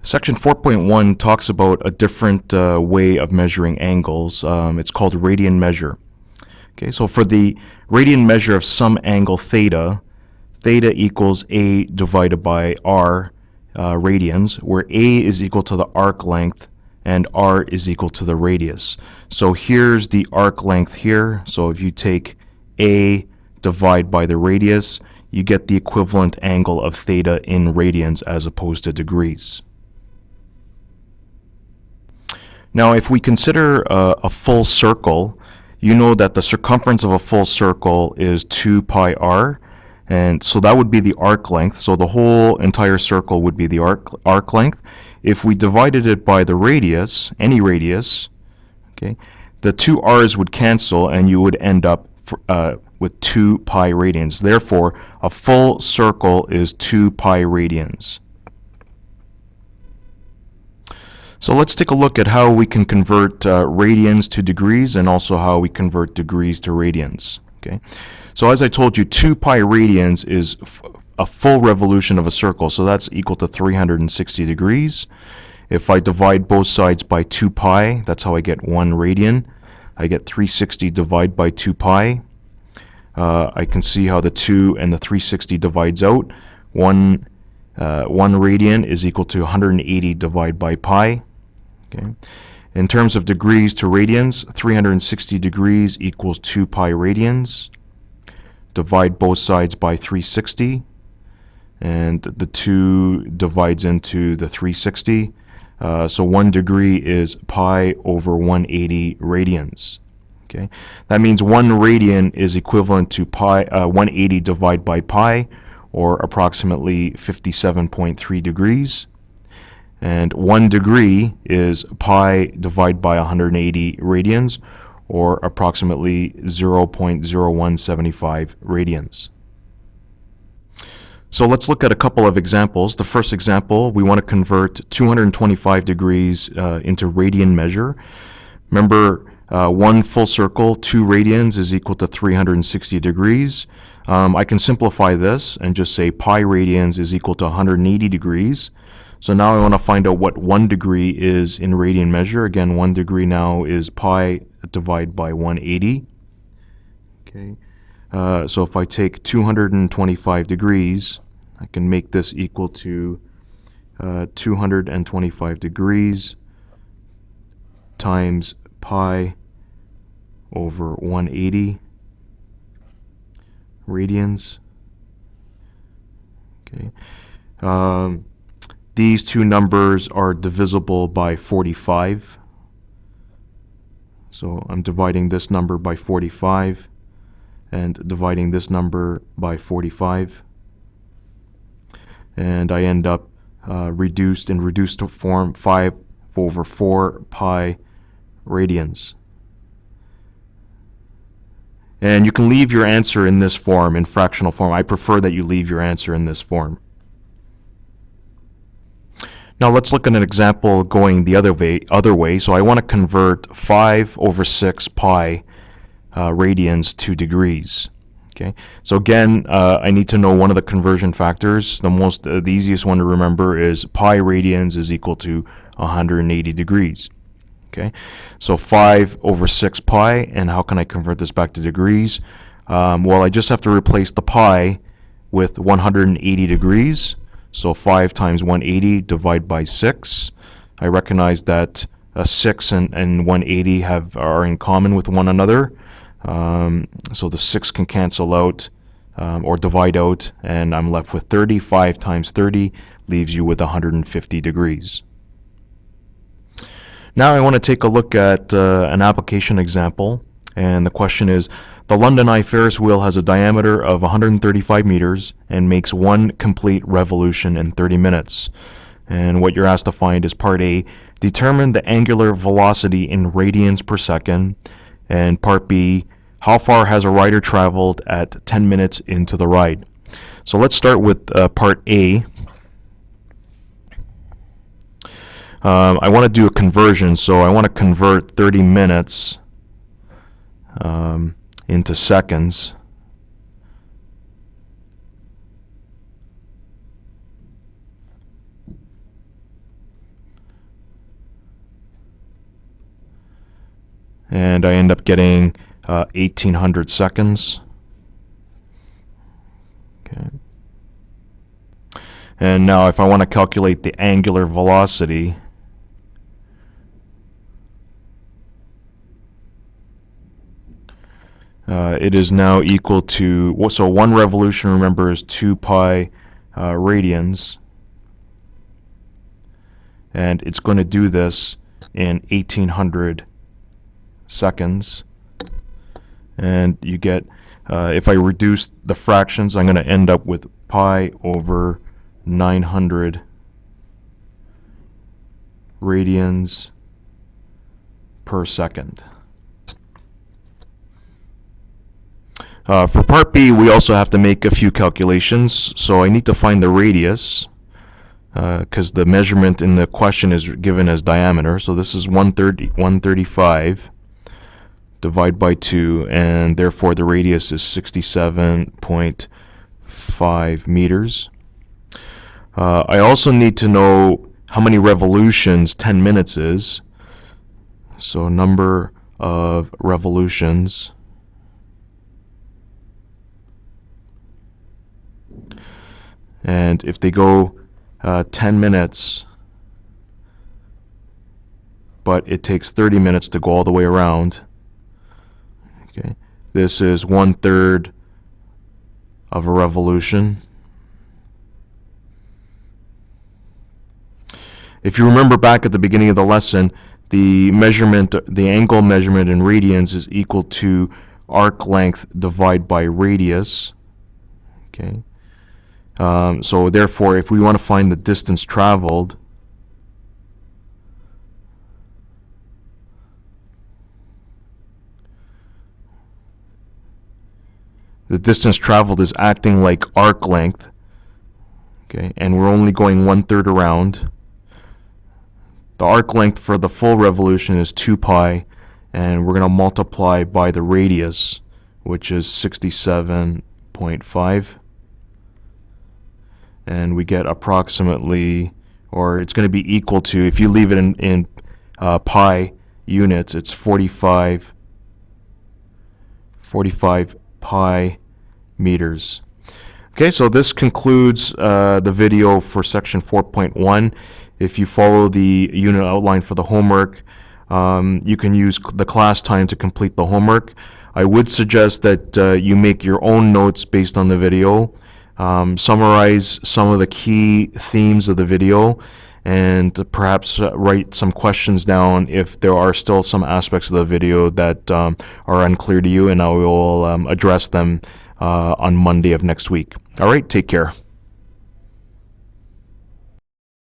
Section 4.1 talks about a different way of measuring angles. It's called radian measure. Okay, so for the radian measure of some angle theta, theta equals a divided by r radians, where a is equal to the arc length and r is equal to the radius. So here's the arc length here. So if you take a divide by the radius, you get the equivalent angle of theta in radians as opposed to degrees. Now, if we consider a full circle, you know that the circumference of a full circle is 2 pi r, and so that would be the arc length. So the whole entire circle would be the arc length. If we divided it by the radius, any radius, okay, the two r's would cancel, and you would end up with 2 pi radians. Therefore, a full circle is 2 pi radians. So let's take a look at how we can convert radians to degrees, and also how we convert degrees to radians. Okay, so as I told you, 2 pi radians is a full revolution of a circle, so that's equal to 360 degrees. If I divide both sides by 2 pi, that's how I get 1 radian. I get 360 divided by 2 pi. I can see how the 2 and the 360 divides out. 1 radian is equal to 180 divided by pi. Okay. In terms of degrees to radians, 360 degrees equals 2 pi radians. Divide both sides by 360, and the 2 divides into the 360. So 1 degree is pi over 180 radians. Okay. That means 1 radian is equivalent to 180 divided by pi, or approximately 57.3 degrees. And 1 degree is pi divided by 180 radians, or approximately 0.0175 radians. So let's look at a couple of examples. The first example, we want to convert 225 degrees into radian measure. Remember, 1 full circle, 2 radians is equal to 360 degrees. I can simplify this and just say pi radians is equal to 180 degrees. So now I want to find out what 1 degree is in radian measure. Again, 1 degree now is pi divided by 180. Okay. So if I take 225 degrees, I can make this equal to 225 degrees times pi over 180 radians. Okay. These two numbers are divisible by 45. So I'm dividing this number by 45 and dividing this number by 45. And I end up reduced form 5 over 4 pi radians. And you can leave your answer in this form, in fractional form. I prefer that you leave your answer in this form. Now let's look at an example going the other way. So I want to convert 5 over 6 pi radians to degrees. Okay. So again, I need to know one of the conversion factors. The easiest one to remember is pi radians is equal to 180 degrees. Okay. So 5 over 6 pi, and how can I convert this back to degrees? Well, I just have to replace the pi with 180 degrees. So 5 times 180 divided by 6. I recognize that 6 and 180 are in common with one another. So the 6 can cancel out or divide out, and I'm left with 30. 5 times 30 leaves you with 150 degrees. Now I want to take a look at an application example, and the question is, the London Eye Ferris wheel has a diameter of 135 meters and makes 1 complete revolution in 30 minutes. And what you're asked to find is part A, determine the angular velocity in radians per second, and part B, how far has a rider traveled at 10 minutes into the ride. So let's start with part A. I want to do a conversion, so I want to convert 30 minutes into seconds. and I end up getting 1800 seconds. Okay. And now if I want to calculate the angular velocity, it is now equal to, so one revolution, remember, is 2 pi radians, and it's going to do this in 1800 seconds. And you get, if I reduce the fractions, I'm going to end up with pi over 900 radians per second. For part B, we also have to make a few calculations. So I need to find the radius, because the measurement in the question is given as diameter. So this is 135 divide by 2, and therefore the radius is 67.5 meters. I also need to know how many revolutions 10 minutes is. So number of revolutions and if they go 10 minutes but it takes 30 minutes to go all the way around, okay, this is 1/3 of a revolution. If you remember back at the beginning of the lesson, the angle measurement in radians is equal to arc length divided by radius. Okay. So therefore, if we want to find the distance traveled, the distance traveled is acting like arc length, okay, and we're only going 1/3 around. The arc length for the full revolution is 2 pi, and we're going to multiply by the radius, which is 67.5, and we get approximately, or it's going to be equal to, if you leave it in pi units, it's 45 pi meters. Okay, so this concludes the video for section 4.1. If you follow the unit outline for the homework, you can use the class time to complete the homework. I would suggest that you make your own notes based on the video, summarize some of the key themes of the video, and perhaps write some questions down if there are still some aspects of the video that are unclear to you, and I will address them on Monday of next week. All right, take care.